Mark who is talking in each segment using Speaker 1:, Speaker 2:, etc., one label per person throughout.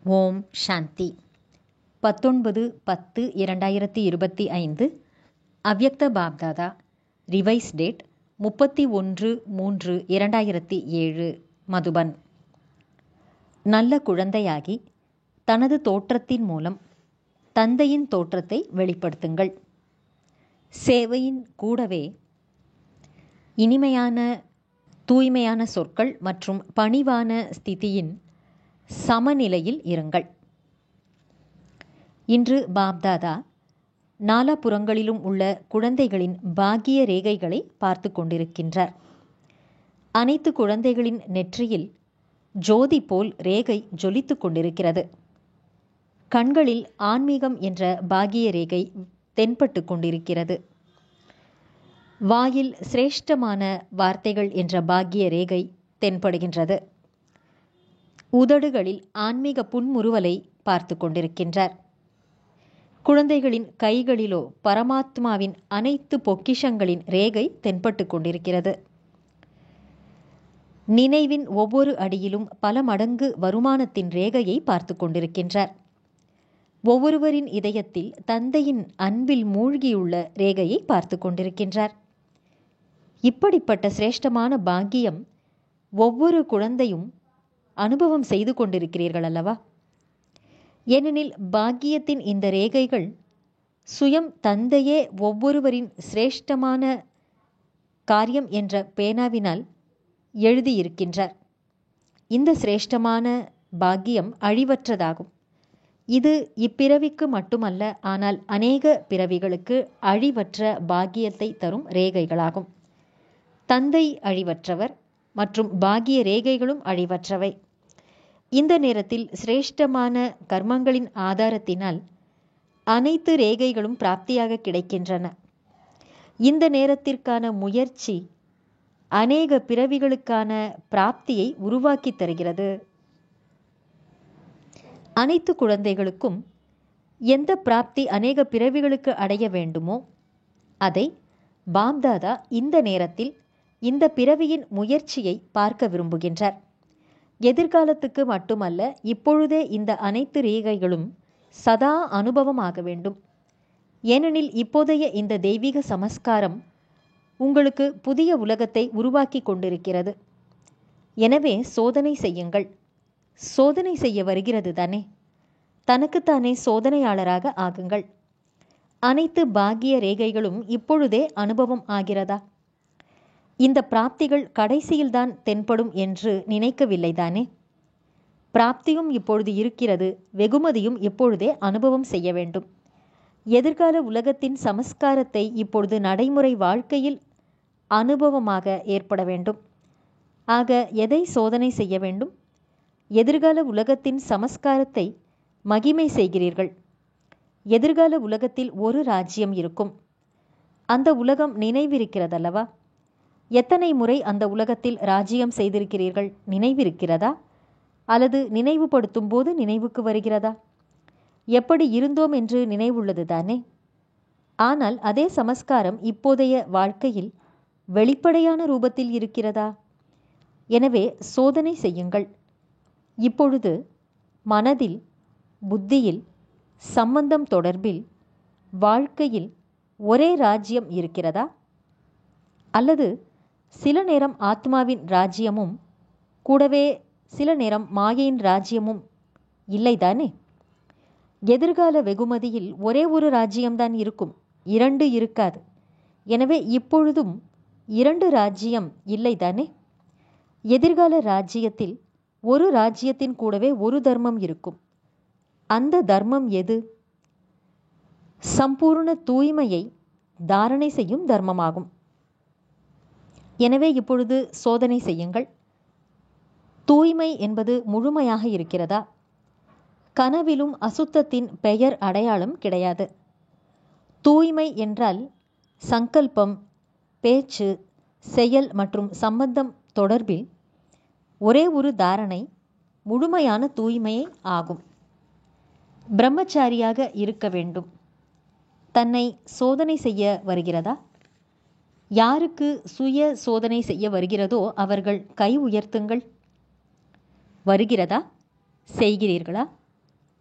Speaker 1: ஓம் சாந்தி. 19/10/2025 அவ்யக்த Bapdada. Revise date 31/3/2007 Madhuban. நல்ல குழந்தையாகி தனது தோற்றத்தின் மூலம் தந்தையின் தோற்றத்தை வெளிப்படுத்துங்கள். சேவையின் கூடவே இனிமையான தூய்மையான சொற்கள் மற்றும் பணிவான ஸ்திதியின் சமநிலையில் இருங்கள். இன்று பாப்தாதா நாலாபுறங்களிலும் உள்ள குழந்தைகளின் பாக்கிய ரேகைகளை பார்த்து கொண்டிருக்கின்றார். அனைத்து குழந்தைகளின் நெற்றியில் ஜோதி போல் ரேகை ஜொலித்து கொண்டிருக்கிறது. கண்களில் ஆன்மீகம் என்ற பாக்கிய ரேகை தென்பட்டு கொண்டிருக்கிறது. வாயில் சிரேஷ்டமான வார்த்தைகள் என்ற பாக்கிய ரேகை தென்படுகின்றது. உதடுகளில் ஆன்மீக புன்முறுவலை பார்த்து கொண்டிருக்கின்றார். குழந்தைகளின் கைகளிலோ பரமாத்மாவின் அனைத்து பொக்கிஷங்களின் ரேகை தென்பட்டு கொண்டிருக்கிறது. நினைவின் ஒவ்வொரு அடியிலும் பல மடங்கு வருமானத்தின் ரேகையை பார்த்து கொண்டிருக்கின்றார். ஒவ்வொருவரின் இதயத்தில் தந்தையின் அன்பில் மூழ்கியுள்ள ரேகையை பார்த்து கொண்டிருக்கின்றார். இப்படிப்பட்ட சிரேஷ்டமான பாக்கியம் ஒவ்வொரு குழந்தையும் அனுபவம் செய்து கொண்டிருக்கிறீர்கள் அல்லவா? ஏனெனில் பாக்கியத்தின் இந்த ரேகைகள் சுயம் தந்தையே ஒவ்வொருவரின் சிரேஷ்டமான காரியம் என்ற பேனாவினால் எழுதியிருக்கின்றார். இந்த சிரேஷ்டமான பாக்கியம் அழிவற்றதாகும். இது இப்பிறவிக்கு மட்டுமல்ல, ஆனால் அநேக பிறவிகளுக்கு அழிவற்ற பாக்கியத்தை தரும் ரேகைகளாகும். தந்தை அழிவற்றவர் மற்றும் பாக்கிய ரேகைகளும் அழிவற்றவை. இந்த நேரத்தில் சிரேஷ்டமான கர்மங்களின் ஆதாரத்தினால் அனைத்து ரேகைகளும் பிராப்தியாக கிடைக்கின்றன. இந்த நேரத்திற்கான முயற்சி அநேக பிறவிகளுக்கான பிராப்தியை உருவாக்கி தருகிறது. அனைத்து குழந்தைகளுக்கும் எந்த பிராப்தி அநேக பிறவிகளுக்கு அடைய வேண்டுமோ அதை பாப்தாதா இந்த நேரத்தில் இந்த பிறவியின் முயற்சியை பார்க்க விரும்புகின்றார். எதிர்காலத்துக்கு மட்டுமல்ல, இப்பொழுதே இந்த அனைத்து ரேகைகளும் சதா அனுபவமாக வேண்டும். ஏனெனில் இப்போதைய இந்த தெய்வீக சமஸ்காரம் உங்களுக்கு புதிய உலகத்தை உருவாக்கி கொண்டிருக்கிறது. எனவே சோதனை செய்யுங்கள். சோதனை செய்ய வருகிறது தானே? தனக்குத்தானே சோதனையாளராக ஆகுங்கள். அனைத்து பாக்கிய ரேகைகளும் இப்பொழுதே அனுபவம் ஆகிறதா? இந்த பிராப்திகள் கடைசியில்தான் தென்படும் என்று நினைக்கவில்லை தானே? பிராப்தியும் இப்பொழுது இருக்கிறது. வெகுமதியும் இப்பொழுதே அனுபவம் செய்ய வேண்டும். எதிர்கால உலகத்தின் சமஸ்காரத்தை இப்பொழுது நடைமுறை வாழ்க்கையில் அனுபவமாக ஏற்பட வேண்டும். ஆக எதை சோதனை செய்ய வேண்டும்? எதிர்கால உலகத்தின் சமஸ்காரத்தை மகிமை செய்கிறீர்கள். எதிர்கால உலகத்தில் ஒரு ராஜ்யம் இருக்கும். அந்த உலகம் நினைவிருக்கிறதல்லவா? எத்தனை முறை அந்த உலகத்தில் ராஜ்யம் செய்திருக்கிறீர்கள் நினைவிருக்கிறதா? அல்லது நினைவுபடுத்தும் போது நினைவுக்கு வருகிறதா? எப்படி இருந்தோம் என்று நினைவுள்ளது தானே? ஆனால் அதே சமஸ்காரம் இப்போதைய வாழ்க்கையில் வெளிப்படையான ரூபத்தில் இருக்கிறதா? எனவே சோதனை செய்யுங்கள். இப்பொழுது மனதில், புத்தியில், சம்பந்தம் தொடர்பில், வாழ்க்கையில் ஒரே ராஜ்யம் இருக்கிறதா? அல்லது சில நேரம் ஆத்மாவின் ராஜ்யமும் கூடவே சில நேரம் மாயையின் ராஜ்யமும் இல்லைதானே? எதிர்கால வெகுமதியில் ஒரே ஒரு ராஜ்யம்தான் இருக்கும், இரண்டு இருக்காது. எனவே இப்பொழுதும் இரண்டு ராஜ்யம் இல்லைதானே? எதிர்கால ராஜ்யத்தில் ஒரு ராஜ்யத்தின் கூடவே ஒரு தர்மம் இருக்கும். அந்த தர்மம் எது? சம்பூர்ண தூய்மையை தாரணை செய்யும் தர்மமாகும். எனவே இப்பொழுது சோதனை செய்யுங்கள். தூய்மை என்பது முழுமையாக இருக்கிறதா? கனவிலும் அசுத்தத்தின் பெயர் அடையாளம் கிடையாது. தூய்மை என்றால் சங்கல்பம், பேச்சு, செயல் மற்றும் சம்பந்தம் தொடர்பில் ஒரே ஒரு தாரணை முழுமையான தூய்மையே ஆகும். பிரம்மச்சாரியாக இருக்க வேண்டும். தன்னை சோதனை செய்ய வருகிறதா? யாருக்கு சுய சோதனை செய்ய வருகிறதோ அவர்கள் கை உயர்த்துங்கள். வருகிறதா? செய்கிறீர்களா?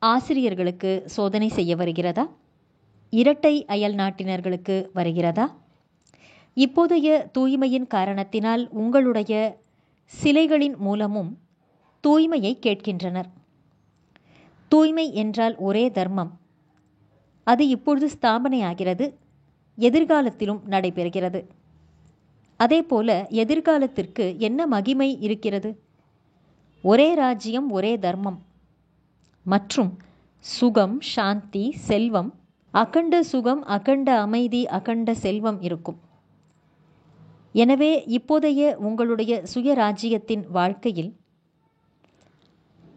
Speaker 1: ஆசிரியர்களுக்கு சோதனை செய்ய வருகிறதா? இரட்டை அயல் நாட்டினர்களுக்கு வருகிறதா? இப்போதைய தூய்மையின் காரணத்தினால் உங்களுடைய சிலைகளின் மூலமும் தூய்மையை கேட்கின்றனர். தூய்மை என்றால் ஒரே தர்மம். அது இப்பொழுது ஸ்தாபனையாகிறது, எதிர்காலத்திலும் நடைபெறுகிறது. அதேபோல எதிர்காலத்திற்கு என்ன மகிமை இருக்கிறது? ஒரே ராஜ்யம், ஒரே தர்மம் மற்றும் சுகம், சாந்தி, செல்வம், அகண்ட சுகம், அகண்ட அமைதி, அகண்ட செல்வம் இருக்கும். எனவே இப்போதைய உங்களுடைய சுயராஜ்யத்தின் வாழ்க்கையில்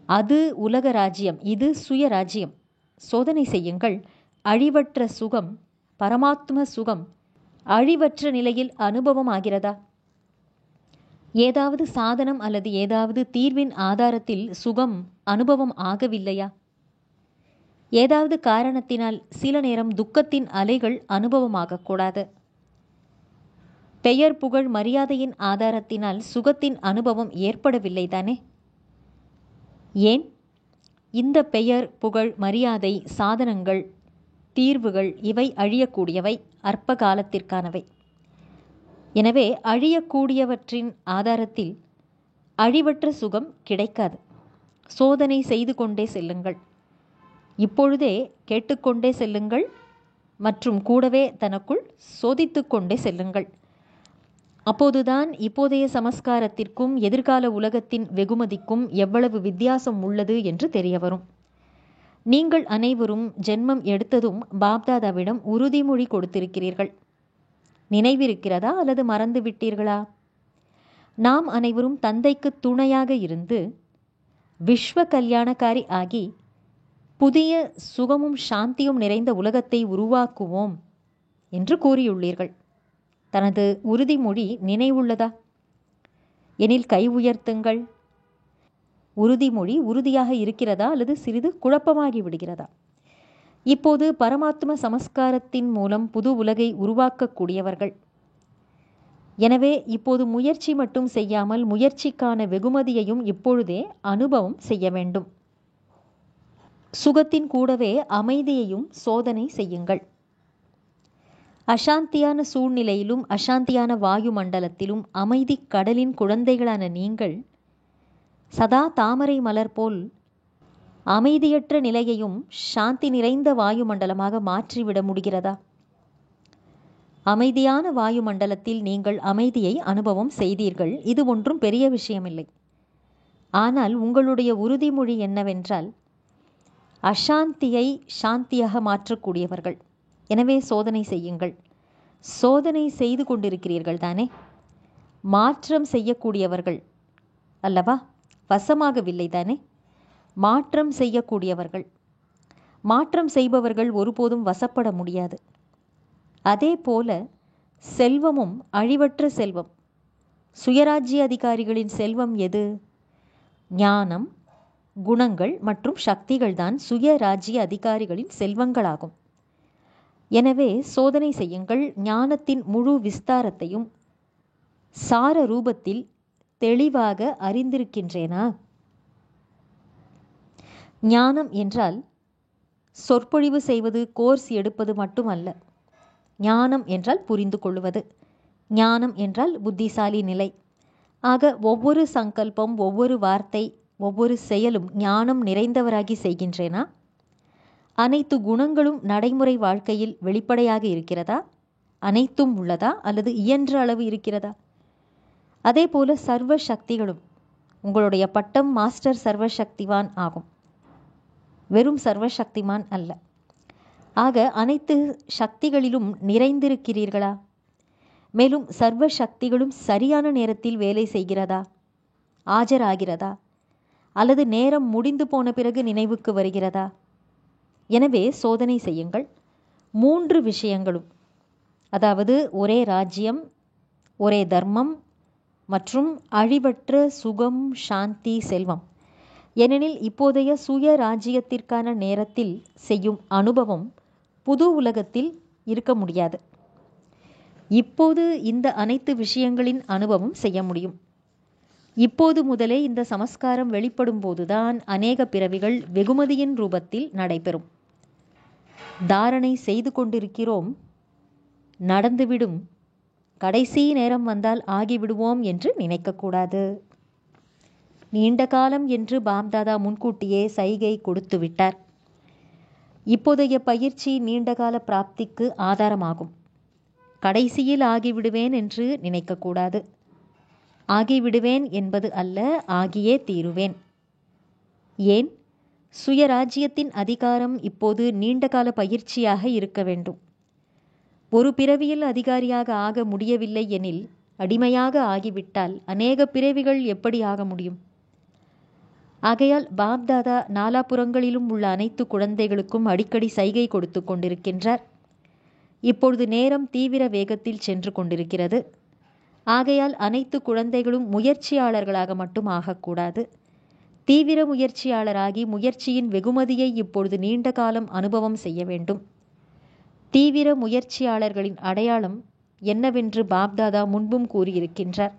Speaker 1: அது உலக ராஜ்யம், இது சுயராஜ்யம். சோதனை செய்யுங்கள். அழிவற்ற சுகம், பரமாத்ம சுகம் அழிவற்ற நிலையில் அனுபவம் ஆகிறதா? ஏதாவது சாதனம் அல்லது ஏதாவது தீர்வின் ஆதாரத்தில் சுகம் அனுபவம் ஆகவில்லையா? ஏதாவது காரணத்தினால் சில நேரம் துக்கத்தின் அலைகள் அனுபவமாகக்கூடாது. பெயர், புகழ், மரியாதையின் ஆதாரத்தினால் சுகத்தின் அனுபவம் ஏற்படவில்லை தானே? ஏன்? இந்த பெயர், புகழ், மரியாதை, சாதனங்கள், தீர்வுகள் இவை அழியக்கூடியவை, அற்ப காலத்திற்கானவை. எனவே அழியக்கூடியவற்றின் ஆதாரத்தில் அழிவற்ற சுகம் கிடைக்காது. சோதனை செய்து கொண்டே செல்லுங்கள். இப்பொழுதே கேட்டுக்கொண்டே செல்லுங்கள் மற்றும் கூடவே தனக்குள் சோதித்து கொண்டே செல்லுங்கள். அப்போதுதான் இப்போதைய சமஸ்காரத்திற்கும் எதிர்கால உலகத்தின் வெகுமதிக்கும் எவ்வளவு வித்தியாசம் உள்ளது என்று தெரிய வரும். நீங்கள் அனைவரும் ஜென்மம் எடுத்ததும் பாப்தாதாவிடம் உறுதிமொழி கொடுத்திருக்கிறீர்கள். நினைவிருக்கிறதா அல்லது மறந்து விட்டீர்களா? நாம் அனைவரும் தந்தைக்கு துணையாக இருந்து விஸ்வ கல்யாணக்காரி ஆகி புதிய சுகமும் சாந்தியும் நிறைந்த உலகத்தை உருவாக்குவோம் என்று கூறியுள்ளீர்கள். தனது உறுதிமொழி நினைவுள்ளதா? எனில் கை உயர்த்துங்கள். உறுதிமொழி உறுதியாக இருக்கிறதா அல்லது சிறிது குழப்பமாகி விடுகிறதா? இப்போது பரமாத்ம சமஸ்காரத்தின் மூலம் புது உலகை உருவாக்கக்கூடியவர்கள். எனவே இப்போது முயற்சி மட்டும் செய்யாமல் முயற்சிக்கான வெகுமதியையும் இப்பொழுதே அனுபவம் செய்ய வேண்டும். சுகத்தின் கூடவே அமைதியையும் சோதனை செய்யுங்கள். அசாந்தியான சூழ்நிலையிலும் அசாந்தியான வாயு மண்டலத்திலும் அமைதி கடலின் குழந்தைகளான நீங்கள் சதா தாமரை மலர் போல் அமைதியற்ற நிலையையும் சாந்தி நிறைந்த வாயு மண்டலமாக மாற்றிவிட முடிகிறதா? அமைதியான வாயு மண்டலத்தில் நீங்கள் அமைதியை அனுபவம் செய்தீர்கள். இது ஒன்றும் பெரிய விஷயமில்லை. ஆனால் உங்களுடைய உறுதிமொழி என்னவென்றால் அசாந்தியை சாந்தியாக மாற்றக்கூடியவர்கள். எனவே சோதனை செய்யுங்கள். சோதனை செய்து கொண்டிருக்கிறீர்கள் தானே? மாற்றம் செய்யக்கூடியவர்கள் அல்லவா? வசமாகவில்லை தானே? மாற்றம் செய்யக்கூடியவர்கள். மாற்றம் செய்பவர்கள் ஒருபோதும் வசப்பட முடியாது. அதே போல செல்வமும் அழிவற்ற செல்வம். சுயராஜ்ய அதிகாரிகளின் செல்வம் எது? ஞானம், குணங்கள் மற்றும் சக்திகள் தான் சுயராஜ்ய அதிகாரிகளின் செல்வங்களாகும். எனவே சோதனை செய்யுங்கள். ஞானத்தின் முழு விஸ்தாரத்தையும் சார ரூபத்தில் தெளிவாக அறிந்திருக்கின்றேனா? ஞானம் என்றால் சொற்பொழிவு செய்வது, கோர்ஸ் எடுப்பது மட்டுமல்ல. ஞானம் என்றால் புரிந்து கொள்வது. ஞானம் என்றால் புத்திசாலி நிலை. ஆக ஒவ்வொரு சங்கல்பம், ஒவ்வொரு வார்த்தை, ஒவ்வொரு செயலும் ஞானம் நிறைந்தவராகி செய்கின்றேனா? அனைத்து குணங்களும் நடைமுறை வாழ்க்கையில் வெளிப்படையாக இருக்கிறதா? அனைத்தும் உள்ளதா அல்லது இயன்ற அளவு இருக்கிறதா? அதே போல சர்வ சக்திகளும். உங்களுடைய பட்டம் மாஸ்டர் சர்வசக்திவான் ஆகும், வெறும் சர்வசக்திமான் அல்ல. ஆக அனைத்து சக்திகளிலும் நிறைந்திருக்கிறீர்களா? மேலும் சர்வ சக்திகளும் சரியான நேரத்தில் வேலை செய்கிறதா? ஆஜராகிறதா? அல்லது நேரம் முடிந்து போன பிறகு நினைவுக்கு வருகிறதா? எனவே சோதனை செய்யுங்கள். 3 விஷயங்களும், அதாவது ஒரே ராஜ்யம், ஒரே தர்மம் மற்றும் அழிவற்ற சுகம், சாந்தி, செல்வம். ஏனெனில் இப்போதைய சுய ராஜ்யத்திற்கான நேரத்தில் செய்யும் அனுபவம் புது உலகத்தில் இருக்க முடியாது. இப்போது இந்த அனைத்து விஷயங்களின் அனுபவம் செய்ய முடியும். இப்போது முதலே இந்த சமஸ்காரம் வெளிப்படும் போதுதான் அநேக பிறவிகள் வெகுமதியின் ரூபத்தில் நடைபெறும். தாரணை செய்து கொண்டிருக்கிறோம், நடந்துவிடும், கடைசி நேரம் வந்தால் ஆகிவிடுவோம் என்று நினைக்கக்கூடாது. நீண்ட காலம் என்று பாப்தாதா முன்கூட்டியே சைகை கொடுத்து விட்டார். இப்போதைய பயிற்சி நீண்டகால பிராப்திக்கு ஆதாரமாகும். கடைசியில் ஆகிவிடுவேன் என்று நினைக்கக்கூடாது. ஆகிவிடுவேன் என்பது அல்ல, ஆகியே தீருவேன். ஏன்? சுயராஜ்யத்தின் அதிகாரம் இப்போது நீண்டகால பயிற்சியாக இருக்க வேண்டும். ஒரு பிறவியில் அதிகாரியாக ஆக முடியவில்லை எனில், அடிமையாக ஆகிவிட்டால் அநேக பிறவிகள் எப்படி ஆக முடியும்? ஆகையால் பாப்தாதா நாலாபுறங்களிலும் உள்ள அனைத்து குழந்தைகளுக்கும் அடிக்கடி சைகை கொடுத்து கொண்டிருக்கின்றார். இப்பொழுது நேரம் தீவிர வேகத்தில் சென்று கொண்டிருக்கிறது. ஆகையால் அனைத்து குழந்தைகளும் முயற்சியாளர்களாக மட்டும் ஆகக்கூடாது. தீவிர முயற்சியாளராகி முயற்சியின் வெகுமதியை இப்பொழுது நீண்ட காலம் அனுபவம் செய்ய வேண்டும். தீவிர முயற்சியாளர்களின் அடையாளம் என்னவென்று பாப்தாதா முன்பும் கூறியிருக்கின்றார்.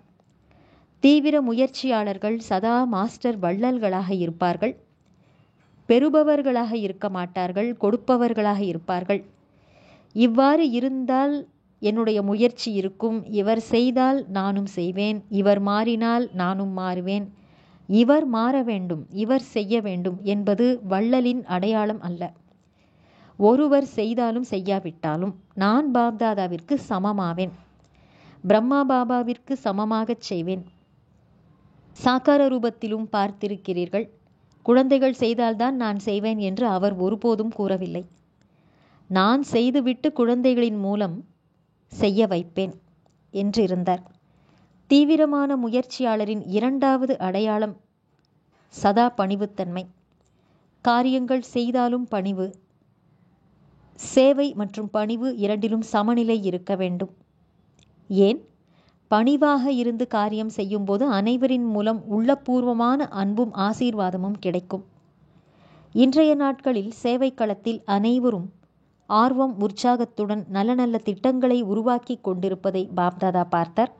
Speaker 1: தீவிர முயற்சியாளர்கள் சதா மாஸ்டர் வள்ளல்களாக இருப்பார்கள். பெறுபவர்களாக இருக்க மாட்டார்கள், கொடுப்பவர்களாக இருப்பார்கள். இவ்வாறு இருந்தால் என்னுடைய முயற்சி இருக்கும். இவர் செய்தால் நானும் செய்வேன், இவர் மாறினால் நானும் மாறுவேன், இவர் மாற வேண்டும், இவர் செய்ய வேண்டும் என்பது வள்ளலின் அடையாளம் அல்ல. ஒருவர் செய்தாலும் செய்யாவிட்டாலும் நான் பாப்தாதாவிற்கு சமமாவேன், பிரம்மா பாபாவிற்கு சமமாகச் செய்வேன். சாக்கார ரூபத்திலும் பார்த்திருக்கிறீர்கள். குழந்தைகள் செய்தால்தான் நான் செய்வேன் என்று அவர் ஒருபோதும் கூறவில்லை. நான் செய்துவிட்டு குழந்தைகளின் மூலம் செய்ய வைப்பேன் என்றிருந்தார். தீவிரமான முயற்சியாளரின் இரண்டாவது அடையாளம் சதா பணிவுத்தன்மை. காரியங்கள் செய்தாலும் பணிவு. சேவை மற்றும் பணிவு இரண்டிலும் சமநிலை இருக்க வேண்டும். ஏன்? பணிவாக இருந்து காரியம் செய்யும்போது அனைவரின் மூலம் உள்ளபூர்வமான அன்பும் ஆசீர்வாதமும் கிடைக்கும். இன்றைய நாட்களில் சேவை களத்தில் அனைவரும் ஆர்வம் உற்சாகத்துடன் நல்ல நல்ல திட்டங்களை உருவாக்கி கொண்டிருப்பதை பாப்தாதா பார்த்தார்.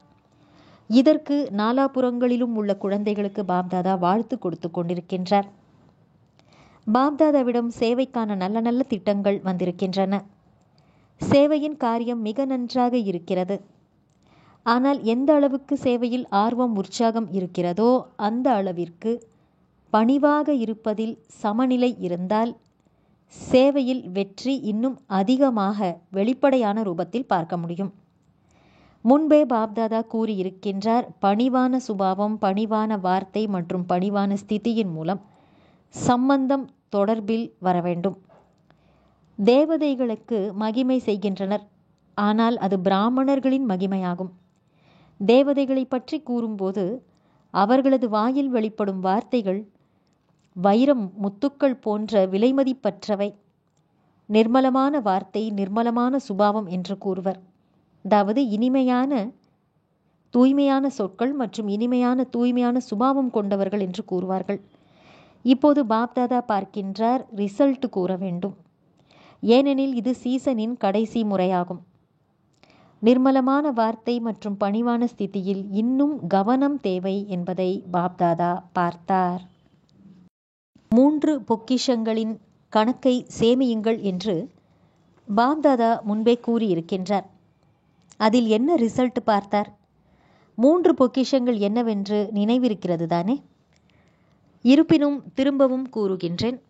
Speaker 1: இதற்கு நாலாபுறங்களிலும் உள்ள குழந்தைகளுக்கு பாப்தாதா வாழ்த்து கொடுத்து கொண்டிருக்கின்றார். பாப்தாதாவிடம் சேவைக்கான நல்ல நல்ல திட்டங்கள் வந்திருக்கின்றன. சேவையின் காரியம் மிக நன்றாக இருக்கிறது. ஆனால் எந்த அளவுக்கு சேவையில் ஆர்வம் உற்சாகம் இருக்கிறதோ அந்த அளவிற்கு பணிவாக இருப்பதில் சமநிலை இருந்தால் சேவையில் வெற்றி இன்னும் அதிகமாக வெளிப்படையான ரூபத்தில் பார்க்க முடியும். முன்பே பாப்தாதா கூறியிருக்கின்றார், பணிவான சுபாவம், பணிவான வார்த்தை மற்றும் பணிவான ஸ்திதியின் மூலம் சம்பந்தம் தொடர்பில் வர வேண்டும். தேவதைகளுக்கு மகிமை செய்கின்றனர், ஆனால் அது பிராமணர்களின் மகிமையாகும். தேவதைகளை பற்றி கூறும்போது அவர்களது வாயில் வெளிப்படும் வார்த்தைகள் வைரம் முத்துக்கள் போன்ற விலைமதிப்பற்றவை. நிர்மலமான வார்த்தை, நிர்மலமான சுபாவம் என்று கூறுவர். அதாவது இனிமையான தூய்மையான சொற்கள் மற்றும் இனிமையான தூய்மையான சுபாவம் கொண்டவர்கள் என்று கூறுவார்கள். இப்போது பாப்தாதா பார்க்கின்றார், ரிசல்ட் கூற வேண்டும். ஏனெனில் இது சீசனின் கடைசி முறையாகும். நிர்மலமான வார்த்தை மற்றும் பணிவான ஸ்திதியில் இன்னும் கவனம் தேவை என்பதை பாப்தாதா பார்த்தார். 3 பொக்கிஷங்களின் கணக்கை சேமியுங்கள் என்று பாப்தாதா முன்பே கூறியிருக்கின்றார். அதில் என்ன ரிசல்ட் பார்த்தார்? 3 பொக்கிஷங்கள் என்னவென்று நினைவிருக்கிறது தானே? இருப்பினும் திரும்பவும் கூறுகின்றேன்.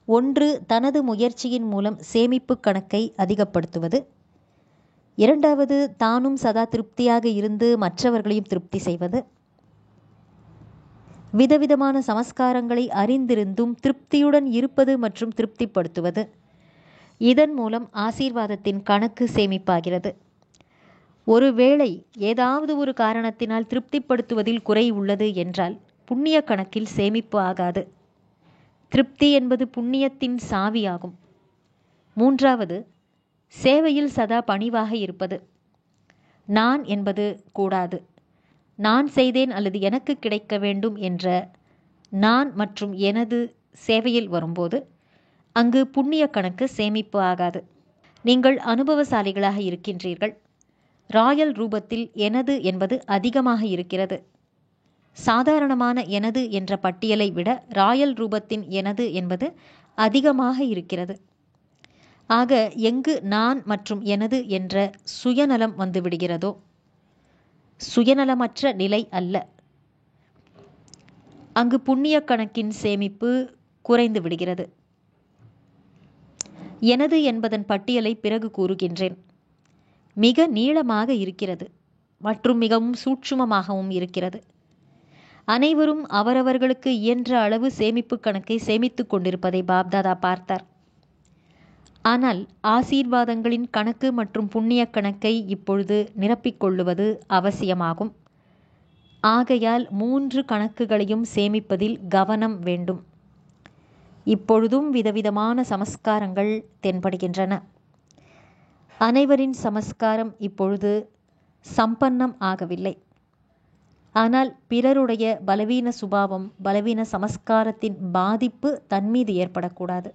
Speaker 1: 1. தனது முயற்சியின் மூலம் சேமிப்பு கணக்கை அதிகப்படுத்துவது. 2. தானும் சதா திருப்தியாக இருந்து மற்றவர்களையும் திருப்தி செய்வது. விதவிதமான சமஸ்காரங்களை அறிந்திருந்தும் திருப்தியுடன் இருப்பது மற்றும் திருப்திப்படுத்துவது. இதன் மூலம் ஆசீர்வாதத்தின் கணக்கு சேமிப்பாகிறது. ஒருவேளை ஏதாவது ஒரு காரணத்தினால் திருப்திப்படுத்துவதில் குறை உள்ளது என்றால் புண்ணிய கணக்கில் சேமிப்பு ஆகாது. திருப்தி என்பது புண்ணியத்தின் சாவியாகும். 3. சேவையில் சதா பணிவாக இருப்பது. நான் என்பது கூடாது. நான் செய்தேன் அல்லது எனக்கு கிடைக்க வேண்டும் என்ற நான் மற்றும் எனது சேவையில் வரும்போது அங்கு புண்ணிய கணக்கு சேமிப்பு ஆகாது. நீங்கள் அனுபவசாலிகளாக இருக்கின்றீர்கள். ராயல் ரூபத்தில் எனது என்பது அதிகமாக இருக்கிறது. சாதாரணமான எனது என்ற பட்டியலை விட ராயல் ரூபத்தின் எனது என்பது அதிகமாக இருக்கிறது. ஆக எங்கு நான் மற்றும் எனது என்ற சுயநலம் வந்துவிடுகிறதோ, சுயநலமற்ற நிலை அல்ல, அங்கு புண்ணிய கணக்கின் சேமிப்பு குறைந்து விடுகிறது. எனது என்பதன் பட்டியலை பிறகு கூறுகின்றேன். மிக நீளமாக இருக்கிறது மற்றும் மிகவும் சூட்சுமமாகவும் இருக்கிறது. அனைவரும் அவரவர்களுக்கு இயன்ற அளவு சேமிப்பு கணக்கை சேமித்துக் கொண்டிருப்பதை பாப்தாதா பார்த்தார். ஆனால் ஆசீர்வாதங்களின் கணக்கு மற்றும் புண்ணிய கணக்கை இப்பொழுது நிரப்பிக்கொள்ளுவது அவசியமாகும். ஆகையால் 3 கணக்குகளையும் சேமிப்பதில் கவனம் வேண்டும். இப்பொழுதும் விதவிதமான சமஸ்காரங்கள் தென்படுகின்றன. அனைவரின் சமஸ்காரம் இப்பொழுது சம்பன்னம் ஆகவில்லை. ஆனால் பிறருடைய பலவீன சுபாவம், பலவீன சமஸ்காரத்தின் பாதிப்பு தன்மீது ஏற்படக்கூடாது.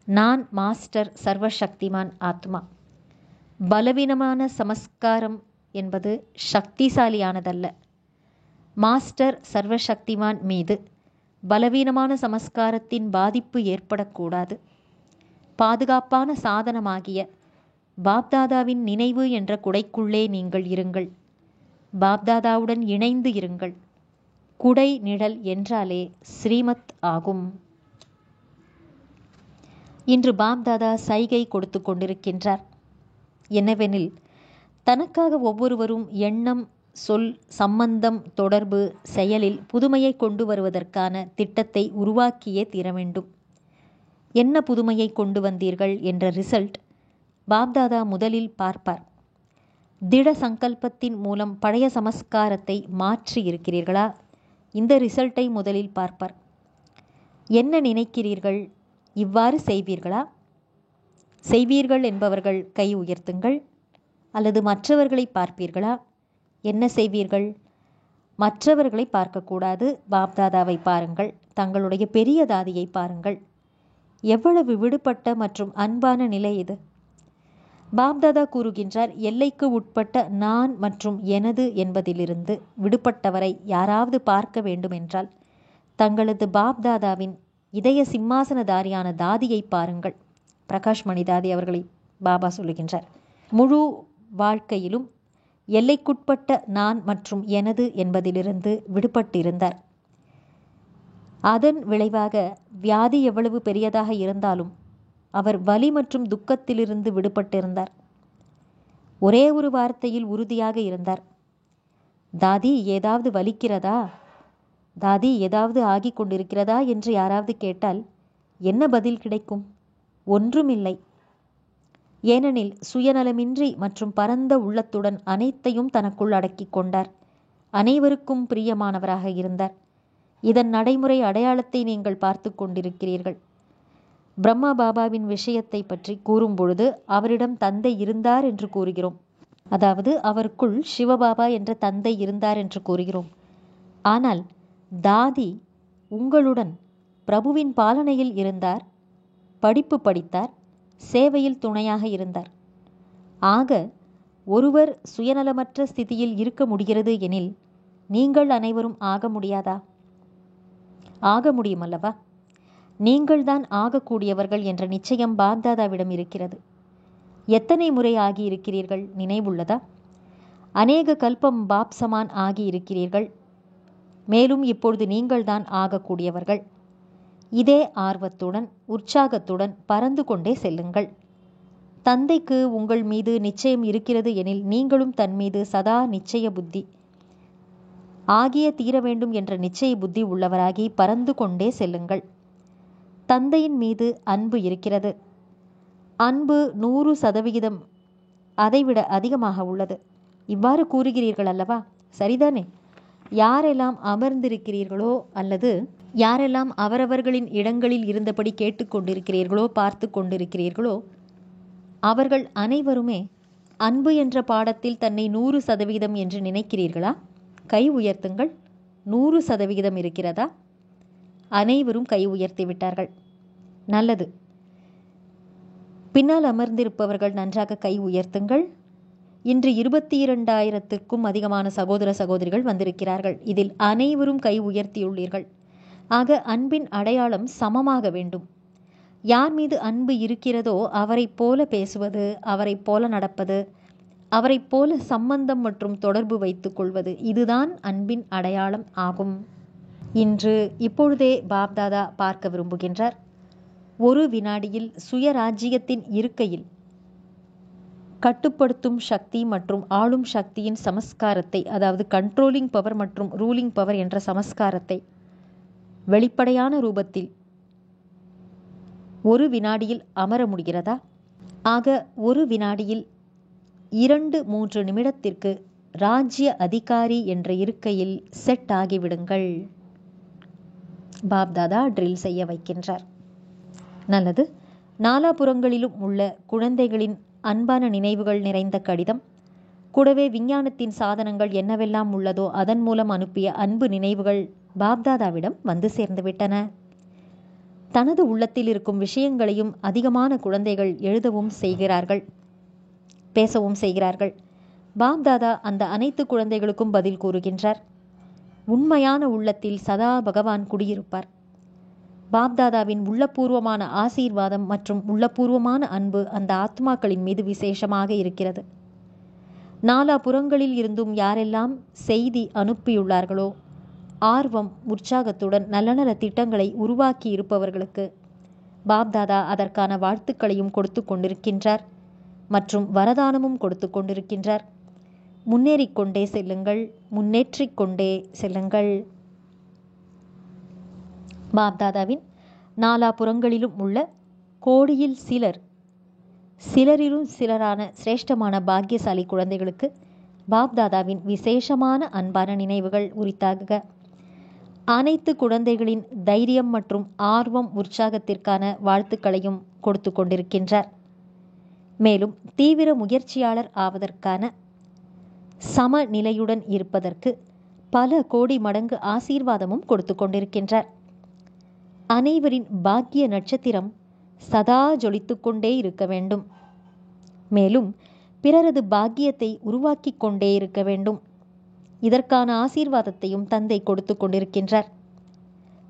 Speaker 1: நான் மாஸ்டர் சர்வசக்திமான் ஆத்மா. பலவீனமான சமஸ்காரம் என்பது சக்திசாலியானதல்ல. மாஸ்டர் சர்வசக்திமான் மீது பலவீனமான சமஸ்காரத்தின் பாதிப்பு ஏற்படக்கூடாது. பாதுகாப்பான சாதனமாகிய பாப்தாதாவின் நினைவு என்ற குடைக்குள்ளே நீங்கள் இருங்கள். பாப்தாதாவுடன் இணைந்து இருங்கள். குடை நிழல் என்றாலே ஸ்ரீமத் ஆகும். இன்று பாப்தாதா சைகை கொடுத்து கொண்டிருக்கின்றார். என்னவெனில், தனக்காக ஒவ்வொருவரும் எண்ணம், சொல், சம்பந்தம், தொடர்பு, செயலில் புதுமையை கொண்டு வருவதற்கான திட்டத்தை உருவாக்கியே தீர வேண்டும். என்ன புதுமையை கொண்டு வந்தீர்கள் என்ற ரிசல்ட் பாப்தாதா முதலில் பார்ப்பார். திட சங்கல்பத்தின் மூலம் பழைய சமஸ்காரத்தை மாற்றி இருக்கிறீர்களா? இந்த ரிசல்ட்டை முதலில் பார்ப்பார். என்ன நினைக்கிறீர்கள்? இவ்வாறு செய்வீர்களா? செய்வீர்கள் என்பவர்கள் கை உயர்த்துங்கள். அல்லது மற்றவர்களை பார்ப்பீர்களா? என்ன செய்வீர்கள்? மற்றவர்களை பார்க்கக்கூடாது. பாப்தாதாவை பாருங்கள். தங்களுடைய பெரிய தாதியை பாருங்கள். எவ்வளவு விடுபட்ட மற்றும் அன்பான நிலை இது! பாப்தாதா கூறுகின்றார், எல்லைக்கு உட்பட்ட நான் மற்றும் எனது என்பதிலிருந்து விடுபட்டவரை யாராவது பார்க்க வேண்டுமென்றால் தங்களது பாப்தாதாவின் இதய சிம்மாசனதாரியான தாதியை பாருங்கள். பிரகாஷ் மணி தாதி அவர்களை பாபா சொல்லுகின்றார். முழு வாழ்க்கையிலும் எல்லைக்குட்பட்ட நான் மற்றும் எனது என்பதிலிருந்து விடுபட்டிருந்தார். அதன் விளைவாக வியாதி எவ்வளவு பெரியதாக இருந்தாலும் அவர் வலி மற்றும் துக்கத்திலிருந்து விடுபட்டிருந்தார். ஒரே ஒரு வார்த்தையில் உறுதியாக இருந்தார். தாதி, ஏதாவது வலிக்கிறதா? தாதி, ஏதாவது ஆகிக் கொண்டிருக்கிறதா என்று யாராவது கேட்டால் என்ன பதில் கிடைக்கும்? ஒன்றுமில்லை. ஏனெனில் சுயநலமின்றி மற்றும் பரந்த உள்ளத்துடன் அனைத்தையும் தனக்குள் அடக்கிக் கொண்டார். அனைவருக்கும் பிரியமானவராக இருந்தார். இதன் நடைமுறை அடையாளத்தை நீங்கள் பார்த்து கொண்டிருக்கிறீர்கள். பிரம்மா பாபாவின் விஷயத்தை பற்றி கூறும்பொழுது அவரிடம் தந்தை இருந்தார் என்று கூறுகிறோம். அதாவது அவருக்குள் சிவபாபா என்ற தந்தை இருந்தார் என்று கூறுகிறோம். ஆனால் தாதி உங்களுடன் பிரபுவின் பாலனையில் இருந்தார், படிப்பு படித்தார், சேவையில் துணையாக இருந்தார். ஆக ஒருவர் சுயநலமற்ற ஸ்திதியில் இருக்க முடிகிறது எனில் நீங்கள் அனைவரும் ஆக முடியாதா? ஆக முடியுமல்லவா? நீங்கள்தான் ஆகக்கூடியவர்கள் என்ற நிச்சயம் பாப்தாதாவிடம் இருக்கிறது. எத்தனை முறை ஆகியிருக்கிறீர்கள் நினைவுள்ளதா? அநேக கல்பம் பாப் சமான் ஆகியிருக்கிறீர்கள். மேலும் இப்பொழுது நீங்கள்தான் ஆகக்கூடியவர்கள். இதே ஆர்வத்துடன் உற்சாகத்துடன் பறந்து கொண்டே செல்லுங்கள். தந்தைக்கு உங்கள் மீது நிச்சயம் இருக்கிறது எனில் நீங்களும் தன் மீது சதா நிச்சய புத்தி ஆகிய தீர வேண்டும் என்ற நிச்சய புத்தி உள்ளவராகி பறந்து கொண்டே செல்லுங்கள். தந்தையின் மீது அன்பு இருக்கிறது. அன்பு 100% அதைவிட அதிகமாக உள்ளது. இவ்வாறு கூறுகிறீர்கள் அல்லவா? சரிதானே? யாரெல்லாம் அமர்ந்திருக்கிறீர்களோ அல்லது யாரெல்லாம் அவரவர்களின் இடங்களில் இருந்தபடி கேட்டுக்கொண்டிருக்கிறீர்களோ, பார்த்து கொண்டிருக்கிறீர்களோ, அவர்கள் அனைவருமே அன்பு என்ற பாடத்தில் தன்னை 100% என்று நினைக்கிறீர்களா? கை உயர்த்துங்கள். 100% இருக்கிறதா? அனைவரும் கை உயர்த்தி விட்டார்கள். நல்லது. பின்னால் அமர்ந்திருப்பவர்கள் நன்றாக கை உயர்த்துங்கள். இன்று 22,000க்கும் அதிகமான சகோதர சகோதரிகள் வந்திருக்கிறார்கள். இதில் அனைவரும் கை உயர்த்தியுள்ளீர்கள். ஆக அன்பின் அடையாளம் சமமாக வேண்டும். யார் மீது அன்பு இருக்கிறதோ அவரைப் போல பேசுவது, அவரைப் போல நடப்பது, அவரைப் போல சம்பந்தம் மற்றும் தொடர்பு வைத்துக் கொள்வது, இதுதான் அன்பின் அடையாளம் ஆகும். இன்று இப்பொழுதே பாப்தாதா பார்க்க விரும்புகின்றார். ஒரு வினாடியில் சுயராஜ்யத்தின் இருக்கையில் கட்டுப்படுத்தும் சக்தி மற்றும் ஆளும் சக்தியின் சமஸ்காரத்தை, அதாவது கண்ட்ரோலிங் பவர் மற்றும் ரூலிங் பவர் என்ற சமஸ்காரத்தை வெளிப்படையான ரூபத்தில் ஒரு வினாடியில் அமர முடிகிறதா? ஆக ஒரு வினாடியில் 2-3 நிமிடத்திற்கு ராஜ்ய அதிகாரி என்ற இருக்கையில் செட் ஆகிவிடுங்கள். பாப்தாதா ட்ரில் செய்ய வைக்கின்றார். நல்லது. நாலாபுறங்களிலும் உள்ள குழந்தைகளின் அன்பான நினைவுகள் நிறைந்த கடிதம், கூடவே விஞ்ஞானத்தின் சாதனங்கள் என்னவெல்லாம் உள்ளதோ அதன் மூலம் அனுப்பிய அன்பு நினைவுகள் பாப்தாதாவிடம் வந்து சேர்ந்துவிட்டன. தனது உள்ளத்தில் இருக்கும் விஷயங்களையும் அதிகமான குழந்தைகள் எழுதவும் செய்கிறார்கள், பேசவும் செய்கிறார்கள். பாப்தாதா அந்த அனைத்து குழந்தைகளுக்கும் பதில் கூறுகின்றார். உண்மையான உள்ளத்தில் சதா பகவான் குடியிருப்பார். பாப்தாதாவின் உள்ளபூர்வமான ஆசீர்வாதம் மற்றும் உள்ளபூர்வமான அன்பு அந்த ஆத்மாக்களின் மீது விசேஷமாக இருக்கிறது. நாலாபுறங்களில் இருந்தும் யாரெல்லாம் செய்தி அனுப்பியுள்ளார்களோ, ஆர்வம் உற்சாகத்துடன் நல்ல நல்ல திட்டங்களை உருவாக்கி இருப்பவர்களுக்கு பாப்தாதா அதற்கான வாழ்த்துக்களையும் கொடுத்து கொண்டிருக்கின்றார் மற்றும் வரதானமும் கொடுத்து கொண்டிருக்கின்றார். முன்னேறிக்கொண்டே செல்லுங்கள், முன்னேற்றிக் கொண்டே செல்லுங்கள். பாப்தாதாவின் நாலாபுறங்களிலும் உள்ள கோடியில் சிலரிலும் சிலரான சிரேஷ்டமான பாக்கியசாலி குழந்தைகளுக்கு பாப்தாதாவின் விசேஷமான அன்பான நினைவுகள் உரித்தாக. அனைத்து குழந்தைகளின் தைரியம் மற்றும் ஆர்வம் உற்சாகத்திற்கான வாழ்த்துக்களையும் கொடுத்து கொண்டிருக்கின்றார். மேலும் தீவிர முயற்சியாளர் ஆவதற்கான சமநிலையுடன் இருப்பதற்கு பல கோடி மடங்கு ஆசீர்வாதமும் கொடுத்து கொண்டிருக்கின்றார். அனைவரின் பாக்கிய நட்சத்திரம் சதா ஜொலித்து கொண்டே இருக்க வேண்டும். மேலும் பிறரது பாக்கியத்தை உருவாக்கி கொண்டே இருக்க வேண்டும். இதற்கான ஆசீர்வாதத்தையும் தந்தை கொடுத்து கொண்டிருக்கின்றார்.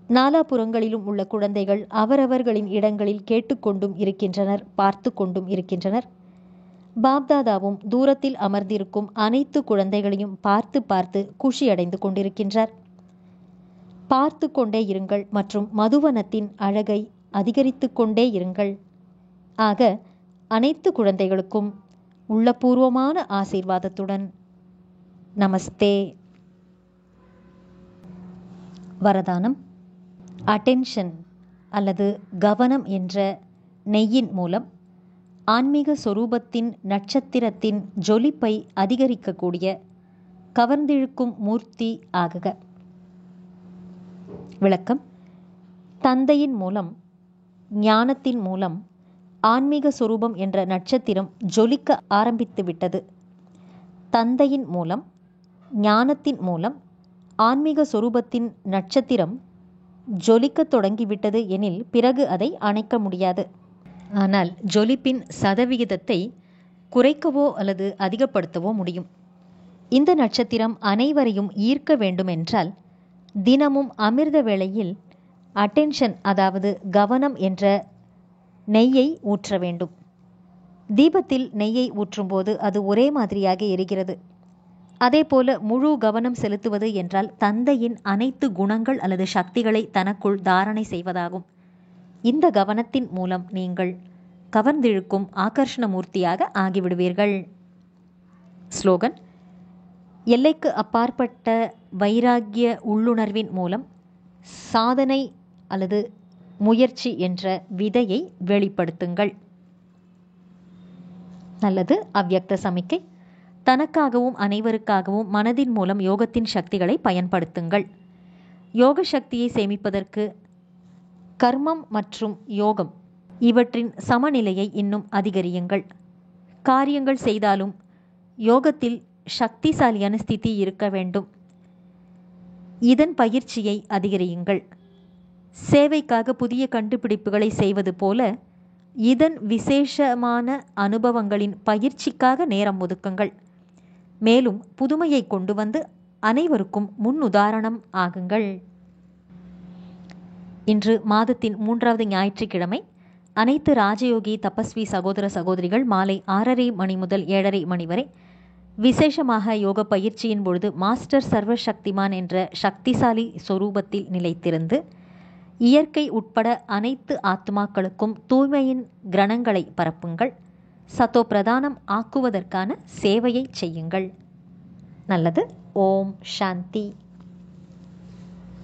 Speaker 1: நாலாபுறங்களிலும் உள்ள குழந்தைகள் அவரவர்களின் இடங்களில் கேட்டுக்கொண்டும் இருக்கின்றனர், பார்த்து கொண்டும் இருக்கின்றனர். பாப்தாதாவும் தூரத்தில் அமர்ந்திருக்கும் அனைத்து குழந்தைகளையும் பார்த்து பார்த்து குஷியடைந்து கொண்டிருக்கின்றார். பார்த்து கொண்டே இருங்கள் மற்றும் மதுவனத்தின் அழகை அதிகரித்து கொண்டே இருங்கள். ஆக அனைத்து குழந்தைகளுக்கும் உள்ளபூர்வமான ஆசீர்வாதத்துடன் நமஸ்தே. வரதானம். அட்டென்ஷன் அல்லது கவனம் என்ற நெய்யின் மூலம் ஆன்மீக சொரூபத்தின் நட்சத்திரத்தின் ஜொலிப்பை அதிகரிக்கக்கூடிய கவர்ந்திழுக்கும் மூர்த்தி ஆகுக. விளக்கம். தந்தையின் மூலம், ஞானத்தின் மூலம் ஆன்மீக சொரூபம் என்ற நட்சத்திரம் ஜொலிக்க ஆரம்பித்து விட்டது. தந்தையின் மூலம், ஞானத்தின் மூலம் ஆன்மீக சொரூபத்தின் நட்சத்திரம் ஜொலிக்க தொடங்கிவிட்டது எனில் பிறகு அதை அணைக்க முடியாது. ஆனால் ஜொலிப்பின் சதவிகிதத்தை குறைக்கவோ அல்லது அதிகப்படுத்தவோ முடியும். இந்த நட்சத்திரம் அனைவரையும் ஈர்க்க வேண்டுமென்றால் தினமும் அமிர்த வேளையில் அட்டென்ஷன், அதாவது கவனம் என்ற நெய்யை ஊற்ற வேண்டும். தீபத்தில் நெய்யை ஊற்றும்போது அது ஒரே மாதிரியாக எரிகிறது. அதேபோல முழு கவனம் செலுத்துவது என்றால் தந்தையின் அனைத்து குணங்கள் அல்லது சக்திகளை தனக்குள் தாரணை செய்வதாகும். இந்த கவனத்தின் மூலம் நீங்கள் கவர்ந்திழுக்கும் ஆகர்ஷண மூர்த்தியாக ஆகிவிடுவீர்கள். ஸ்லோகன். எல்லைக்கு அப்பாற்பட்ட வைராகிய உள்ளுணர்வின் மூலம் சாதனை அல்லது முயற்சி என்ற விதையை வெளிப்படுத்துங்கள். நல்லது. அவ்யக்த சமிக்கை. தனக்காகவும் அனைவருக்காகவும் மனதின் மூலம் யோகத்தின் சக்திகளை பயன்படுத்துங்கள். யோக சக்தியை சேமிப்பதற்கு கர்மம் மற்றும் யோகம் இவற்றின் சமநிலையை இன்னும் அதிகரியுங்கள். காரியங்கள் செய்தாலும் யோகத்தில் சக்திசாலியான ஸ்திதி இருக்க வேண்டும். இதன் பயிற்சியை அதிகரியுங்கள். சேவைக்காக புதிய கண்டுபிடிப்புகளை செய்வது போல இதன் விசேஷமான அனுபவங்களின் பயிற்சிக்காக நேரம் ஒதுக்குங்கள். மேலும் புதுமையை கொண்டு வந்து அனைவருக்கும் முன்னுதாரணம் ஆகுங்கள். இன்று மாதத்தின் 3வது ஞாயிற்றுக்கிழமை. அனைத்து ராஜயோகி தபஸ்வி சகோதர சகோதரிகள் மாலை 6:30 மணி முதல் 7:30 மணி வரை விசேஷமாக யோக பயிற்சியின் பொழுது மாஸ்டர் சர்வசக்திமான் என்ற சக்திசாலி சொரூபத்தில் நிலைத்திருந்து இயற்கை உட்பட அனைத்து ஆத்மாக்களுக்கும் தூய்மையின் கிரணங்களை பரப்புங்கள். சத்தோ பிரதானம் ஆக்குவதற்கான சேவையை செய்யுங்கள். நல்லது. ஓம் சாந்தி.